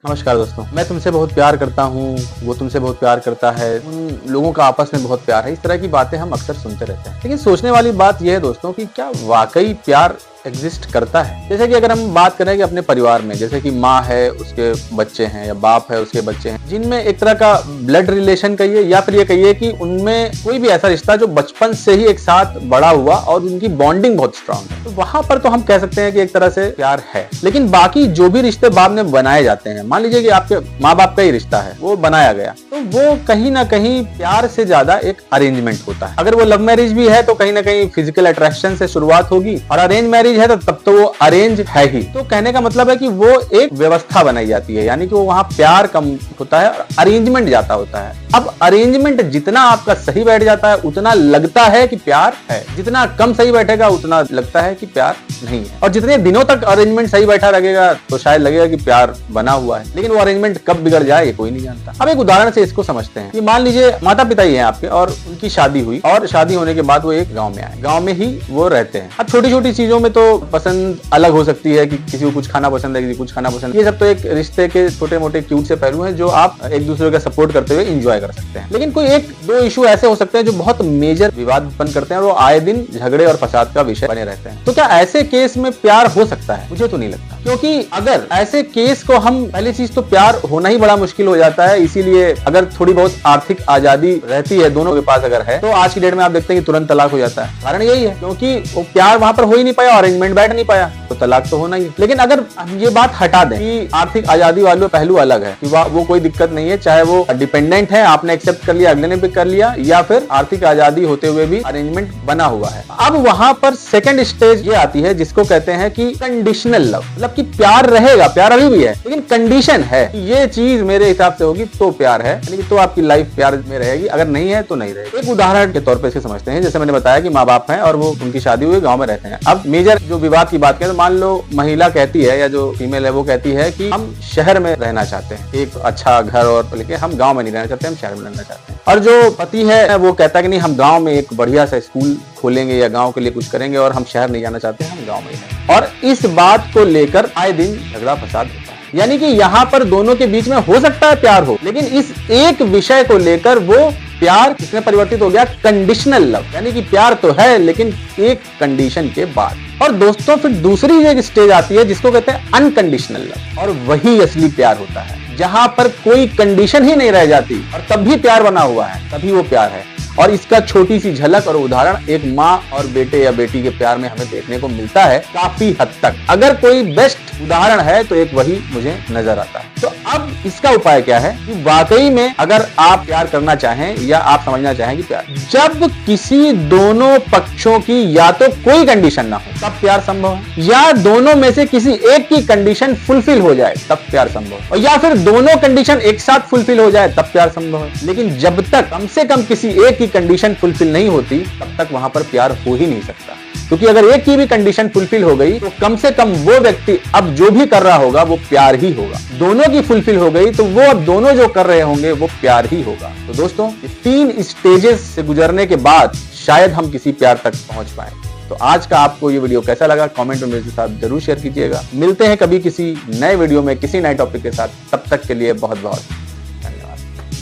नमस्कार दोस्तों, मैं तुमसे बहुत प्यार करता हूँ, वो तुमसे बहुत प्यार करता है, उन लोगों का आपस में बहुत प्यार है। इस तरह की बातें हम अक्सर सुनते रहते हैं। लेकिन सोचने वाली बात यह है दोस्तों कि क्या वाकई प्यार एग्जिस्ट करता है। जैसे कि अगर हम बात करें कि अपने परिवार में, जैसे कि माँ है उसके बच्चे हैं या बाप है उसके बच्चे हैं, जिनमें एक तरह का ब्लड रिलेशन कहिए या फिर ये कहिए कि उनमें कोई भी ऐसा रिश्ता जो बचपन से ही एक साथ बड़ा हुआ और उनकी बॉन्डिंग बहुत स्ट्रांग है, तो वहां पर तो हम कह सकते हैं कि एक तरह से प्यार है। लेकिन बाकी जो भी रिश्ते बाद में बनाए जाते हैं, मान लीजिए कि आपके माँ बाप का ही रिश्ता है, वो बनाया गया, तो वो कहीं ना कहीं प्यार से ज्यादा एक अरेंजमेंट होता है। अगर वो लव मैरिज भी है तो कहीं ना कहीं फिजिकल अट्रैक्शन से शुरुआत होगी, और अरेंज मैरिज है तो तब तो वो अरेंज है ही। तो कहने का मतलब है कि वो एक व्यवस्था बनाई जाती है, यानी कि वो वहां प्यार कम होता है और अरेंजमेंट ज्यादा होता है। अब अरेंजमेंट जितना आपका सही बैठ जाता है उतना लगता है कि प्यार है, जितना कम सही बैठेगा उतना लगता है कि प्यार नहीं है। और जितने दिनों तक अरेंजमेंट सही बैठा रहेगा तो शायद लगेगा कि प्यार बना हुआ है, लेकिन वो अरेंजमेंट कब बिगड़ जाए ये कोई नहीं जानता। अब एक उदाहरण से इसको समझते हैं कि मान लीजिए माता पिता ही हैं आपके और उनकी शादी हुई, और शादी होने के बाद वो एक गांव में आए, गांव में ही वो रहते हैं। अब छोटी छोटी चीजों में तो पसंद अलग हो सकती है कि किसी को कुछ खाना पसंद है, किसी को कुछ खाना पसंद है। ये सब तो एक रिश्ते के छोटे मोटे क्यूट से पहलू हैं जो आप एक दूसरे का सपोर्ट करते हुए एंजॉय कर सकते हैं। लेकिन कोई एक दो इशू ऐसे हो सकते हैं जो बहुत मेजर विवाद उत्पन्न करते हैं और वो आए दिन झगड़े और फसाद का विषय बने रहते हैं। तो क्या ऐसे केस में प्यार हो सकता है? मुझे तो नहीं लगता, क्योंकि अगर ऐसे केस को हम, पहली चीज तो प्यार होना ही बड़ा मुश्किल हो जाता है। इसीलिए अगर थोड़ी बहुत आर्थिक आजादी रहती है दोनों के पास अगर है, तो आज की डेट में आप देखते हैं कि तुरंत तलाक हो जाता है। कारण यही है क्योंकि वो प्यार वहां पर हो ही नहीं पाया, अरेंजमेंट बैठ नहीं पाया, तो तलाक तो होना ही। लेकिन अगर हम ये बात हटा दें कि आर्थिक आजादी वाले पहलू अलग है, कि वो कोई दिक्कत नहीं है, चाहे वो डिपेंडेंट है, आपने एक्सेप्ट कर लिया, अगले ने भी कर लिया, या फिर आर्थिक आजादी होते हुए भी अरेंजमेंट बना हुआ है। अब वहां पर सेकंड स्टेज ये आती है जिसको कहते हैं कि कंडीशनल लव। मतलब कि प्यार रहेगा, प्यार अभी भी है, लेकिन कंडीशन है कि ये चीज मेरे हिसाब से होगी तो प्यार है, यानी कि तो आपकी लाइफ प्यार में रहेगी, अगर नहीं है तो नहीं रहेगी। एक उदाहरण के तौर पे इसे समझते हैं। जैसे मैंने बताया कि माँ बाप हैं और वो उनकी शादी हुई गांव में रहते हैं। अब मेजर जो विवाद की बात करें तो मान लो महिला कहती है या जो फीमेल है वो कहती है कि हम शहर में रहना चाहते हैं, एक अच्छा घर, और लेकिन हम गांव में नहीं रहना चाहते, हम शहर में रहना चाहते हैं। और जो पति है वो कहता है कि नहीं, हम गांव में एक बढ़िया सा स्कूल खोलेंगे या गांव के लिए कुछ करेंगे और हम शहर नहीं जाना चाहते, हम गांव में ही रहेंगे। और इस बात को लेकर आए दिन झगड़ा फसाद होता है। यानी कि यहाँ पर दोनों के बीच में हो सकता है प्यार हो, लेकिन इस एक विषय को लेकर वो प्यार किसमें परिवर्तित हो गया? Conditional love. यानी कि प्यार तो है लेकिन एक कंडीशन के बाद। और दोस्तों फिर दूसरी एक स्टेज आती है जिसको कहते हैं अनकंडीशनल लव, और वही असली प्यार होता है, जहां पर कोई कंडीशन ही नहीं रह जाती और तब भी प्यार बना हुआ है, तभी वो प्यार है। और इसका छोटी सी झलक और उदाहरण एक माँ और बेटे या बेटी के प्यार में हमें देखने को मिलता है काफी हद तक। अगर कोई बेस्ट उदाहरण है तो एक वही मुझे नजर आता है। तो अब इसका उपाय क्या है कि वाकई में अगर आप प्यार करना चाहें या आप समझना चाहें कि प्यार, जब किसी दोनों पक्षों की या तो कोई कंडीशन ना हो तब प्यार संभव है, या दोनों में से किसी एक की कंडीशन फुलफिल हो जाए तब प्यार संभव है, और या फिर दोनों कंडीशन एक साथ फुलफिल हो जाए तब प्यार संभव है। लेकिन जब तक कम से कम किसी एक की कंडीशन फुलफिल नहीं होती तब तक वहां पर प्यार हो ही नहीं सकता। क्योंकि अगर एक की भी कंडीशन फुलफिल हो गई तो कम से कम वो व्यक्ति अब जो भी कर रहा होगा वो प्यार ही होगा। दोनों की फुलफिल हो गई तो वो अब दोनों जो कर रहे होंगे वो प्यार ही होगा। तो दोस्तों, तीन स्टेजेस से गुजरने के बाद शायद हम किसी प्यार तक पहुंच पाए। तो आज का आपको ये वीडियो कैसा लगा कमेंट में मेरे साथ जरूर शेयर कीजिएगा। मिलते हैं कभी किसी नए वीडियो में किसी नए टॉपिक के साथ, तब तक के लिए बहुत बहुत